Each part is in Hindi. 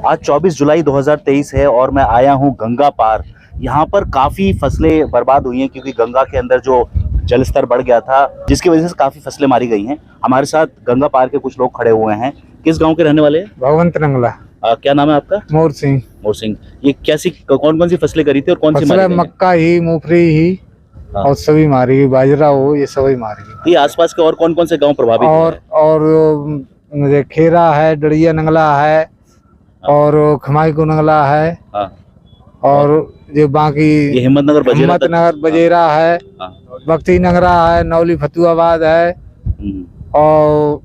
आज 24 जुलाई 2023 है और मैं आया हूं गंगा पार। यहाँ पर काफ़ी फसलें बर्बाद हुई हैं क्योंकि गंगा के अंदर जो जल स्तर बढ़ गया था, जिसकी वजह से काफ़ी फसलें मारी गई हैं। हमारे साथ गंगा पार के कुछ लोग खड़े हुए हैं। किस गांव के रहने वाले हैं? भगवंत नंगला। क्या नाम है आपका? मोर सिंह। मोर सिंह। ये कैसी कौन कौन सी फसलें करी थी और कौन सी मारी गई? मक्का ही, मूंगफली ही और सभी मारी गई, बाजरा हो, ये सभी मारी गई। ये आसपास के और कौन कौन से गांव प्रभावित और खेरा है, डड़िया नंगला है और खमाई को नंगला है। हाँ। और जो बाकी ये हिम्मतनगर बजेरा है, बख्ती नगरा है, नौली फतुआबाद है और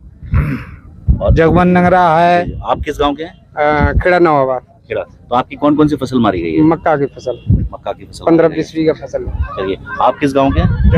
जगमन नगरा है। आप किस गांव के हैं? खेड़ा नवाबाद। खेड़ा। तो आपकी कौन कौन सी फसल मारी गई है? मक्का की फसल। मक्का की फसल 15-20 बीघा फसल। चलिए, आप किस गांव के हैं?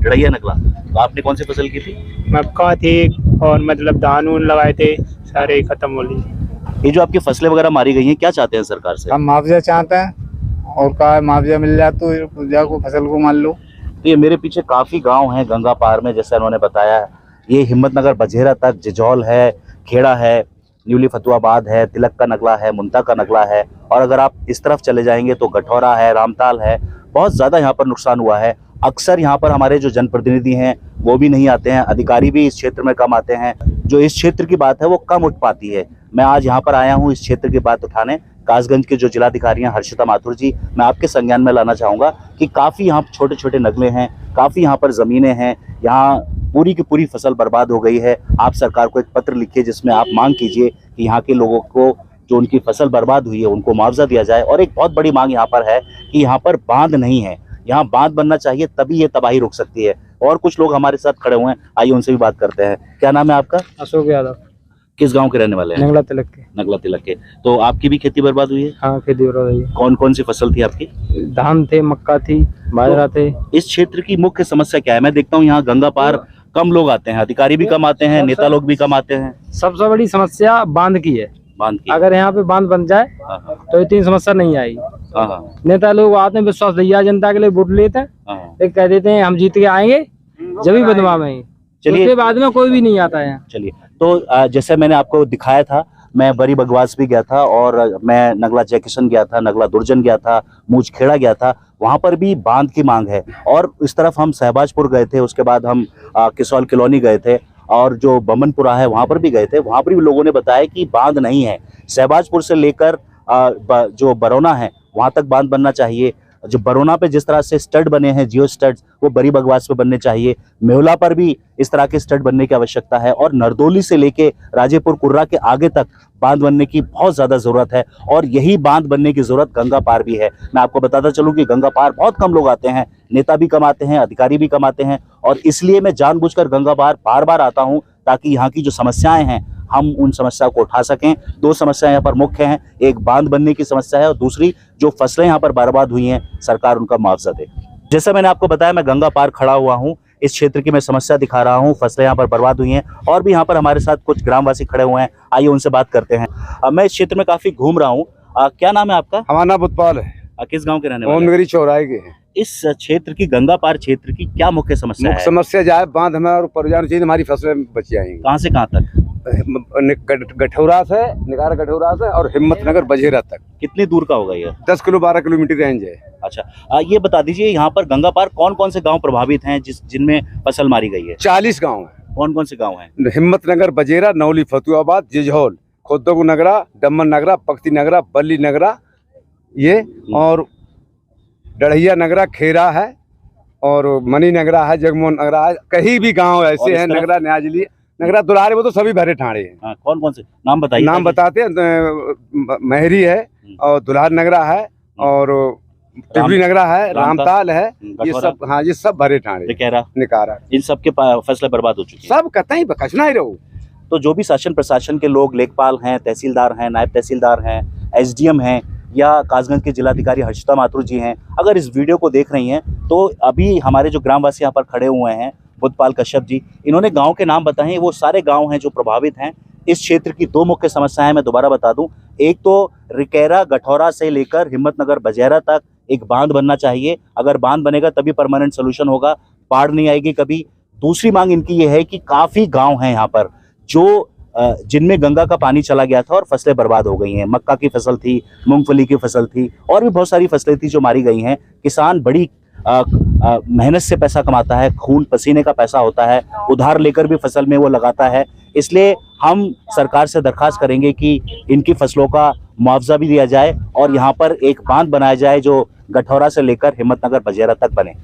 डड़ैया नगला। तो आपने कौन सी फसल की थी? मक्का थी और मतलब धान उन लगाए थे, सारे खत्म हो लिए। ये जो आपकी फसलें वगैरह मारी गई हैं, क्या चाहते हैं सरकार से? हम मुआवजा चाहते हैं और का मुआवजा मिल जाए तो जाको फसल को मान लो। तो ये मेरे पीछे काफ़ी गांव हैं गंगा पार में, जैसे उन्होंने बताया। ये हिम्मतनगर बजेरा तक, जिजौल है, खेड़ा है, न्यूली फतुआबाद है, तिलक का नगला है, मुंता का नगला है, और अगर आप इस तरफ चले जाएंगे तो गठौरा है, रामताल है। बहुत ज़्यादा यहाँ पर नुकसान हुआ है। अक्सर यहाँ पर हमारे जो जनप्रतिनिधि हैं वो भी नहीं आते हैं, अधिकारी भी इस क्षेत्र में कम आते हैं। जो इस क्षेत्र की बात है वो कम उठ पाती है। मैं आज यहाँ पर आया हूँ इस क्षेत्र की बात उठाने। कासगंज के जो जिलाधिकारी हैं हर्षिता माथुर जी, मैं आपके संज्ञान में लाना चाहूँगा कि काफ़ी यहाँ छोटे छोटे नगले हैं, काफ़ी यहाँ पर ज़मीनें हैं, यहाँ पूरी की पूरी फसल बर्बाद हो गई है। आप सरकार को एक पत्र लिखिए जिसमें आप मांग कीजिए कि यहाँ के लोगों को जो उनकी फसल बर्बाद हुई है उनको मुआवजा दिया जाए। और एक बहुत बड़ी मांग यहाँ पर है कि यहाँ पर बांध नहीं है, यहाँ बांध बनना चाहिए, तभी ये तबाही रुक सकती है। और कुछ लोग हमारे साथ खड़े हुए हैं, आइए उनसे भी बात करते हैं। क्या नाम है आपका? अशोक यादव। किस गांव के रहने वाले हैं? नगला तिलक के। नगला तिलक के। तो आपकी भी खेती बर्बाद हुई है? हाँ, खेती बर्बाद हुई है। कौन कौन सी फसल थी आपकी? धान थे, मक्का थी, बाजरा थे। इस क्षेत्र की मुख्य समस्या क्या है? मैं देखता हूँ यहाँ गंगा पार कम लोग आते हैं, अधिकारी भी कम आते हैं, नेता लोग भी कम आते हैं। सबसे बड़ी समस्या बांध की है। बांध की। अगर यहाँ पे बांध बन जाए तो इतनी समस्या नहीं आएगी। नेता लोग आते हैं, विश्वास दैया जनता के लिए वोट लेते हैं, कह देते हैं हम जीत के आएंगे, जब भी बदमाश में। चलिए, उसके बाद में कोई भी नहीं आता है। चलिए, तो जैसे मैंने आपको दिखाया था, मैं बड़ी बगवास भी गया था और मैं नगला जयकिशन गया था, नगला दुर्जन गया था, मूछ खेड़ा गया था। वहाँ पर भी बांध की मांग है। और इस तरफ हम सहबाजपुर गए थे, उसके बाद हम किसौल कॉलोनी गए थे और जो बमनपुरा है वहाँ पर भी गए थे। वहाँ पर भी लोगों ने बताया कि बांध नहीं है। सहबाजपुर से लेकर जो बरौना है वहाँ तक बांध बनना चाहिए। जो बरौना पे जिस तरह से स्टड बने हैं, जियो स्टड्स, वो बड़ी बगवास पे बनने चाहिए। मेहुला पर भी इस तरह के स्टड बनने की आवश्यकता है और नरदोली से लेके राजेपुर कुर्रा के आगे तक बांध बनने की बहुत ज़्यादा ज़रूरत है। और यही बांध बनने की ज़रूरत गंगा पार भी है। मैं आपको बताता चलूँ कि गंगा पार बहुत कम लोग आते हैं, नेता भी कम आते हैं, अधिकारी भी कम आते हैं, और इसलिए मैं जानबूझकर गंगा पार बार बार आता हूँ ताकि यहाँ की जो समस्याएं हैं हम उन समस्याओं को उठा सकें। दो समस्याएं यहाँ पर मुख्य हैं, एक बांध बनने की समस्या है और दूसरी जो फसलें यहाँ पर बर्बाद हुई हैं, सरकार उनका मुआवजा दे। जैसा मैंने आपको बताया, मैं गंगा पार खड़ा हुआ हूँ, इस क्षेत्र की मैं समस्या दिखा रहा हूँ। फसलें यहाँ पर बर्बाद हुई हैं और भी यहाँ पर हमारे साथ कुछ ग्रामवासी खड़े हुए हैं, आइए उनसे बात करते हैं। मैं इस क्षेत्र में काफी घूम रहा हूँ। क्या नाम है आपका? हमारा नाम बुतपाल है। किस गाँव के रहने वाले? ओमनगरी चौराहे के हैं। इस क्षेत्र की, गंगा पार क्षेत्र की क्या मुख्य समस्या है? समस्या जाए बांध हमें और परिवार चाहिए, हमारी फसलें बच जाएंगी। कहाँ से कहाँ तक? गठौरा से, निगारा गठौरा से और हिम्मतनगर बजेरा तक। कितनी दूर का होगा ये? 10 किलो 12 किलोमीटर रेंज है। अच्छा, ये बता दीजिए यहाँ पर गंगा पार कौन कौन से गांव प्रभावित हैं जिनमें फसल मारी गई है? 40 गाँव है। कौन कौन से गांव हैं? हिम्मतनगर बजेरा, नौली फतुआबाद, जिजौल, खुद्दो नगरा, दमन नगरा, पख्ती नगरा, बल्ली नगरा, ये और डढ़िया नगरा, खेरा है और मनी नगरा है, जगमोहन नगरा है। कहीं भी गांव ऐसे हैं, नगरा, न्याजली, नगरा, दुलारे, वो तो सभी भरे ठाणे हैं। कौन कौन से नाम बताइए? नाम बताते हैं, महरी है और दुल्हार नगरा है और टिबली नगरा है, रामताल है, ये सब। हाँ, ये सब भरे ठाणे, निकारा, इन सब के फसलें बर्बाद हो चुकी हैं। सब कतई बकचना ही रहो। तो जो भी शासन प्रशासन के लोग, लेखपाल हैं, तहसीलदार हैं, नायब तहसीलदार हैं, SDM हैं या कासगंज के जिलाधिकारी हर्षिता माथुर जी हैं, अगर इस वीडियो को देख रही हैं तो अभी हमारे जो ग्रामवासी यहाँ पर खड़े हुए हैं, बुद्धपाल कश्यप जी, इन्होंने गांव के नाम बताए। वो सारे गांव हैं जो प्रभावित हैं। इस क्षेत्र की दो मुख्य समस्याएं मैं दोबारा बता दूं। एक तो रिकेरा गठौरा से लेकर हिम्मतनगर बजेरा तक एक बांध बनना चाहिए। अगर बांध बनेगा तभी परमानेंट सोल्यूशन होगा, बाढ़ नहीं आएगी कभी। दूसरी मांग इनकी ये है कि काफ़ी गांव हैं यहाँ पर जो जिनमें गंगा का पानी चला गया था और फसलें बर्बाद हो गई हैं। मक्का की फसल थी, मूंगफली की फसल थी और भी बहुत सारी फसलें थी जो मारी गई हैं। किसान बड़ी मेहनत से पैसा कमाता है, खून पसीने का पैसा होता है, उधार लेकर भी फसल में वो लगाता है। इसलिए हम सरकार से दरखास्त करेंगे कि इनकी फसलों का मुआवजा भी दिया जाए और यहाँ पर एक बांध बनाया जाए जो गठौरा से लेकर हिम्मतनगर बजेरा तक बने।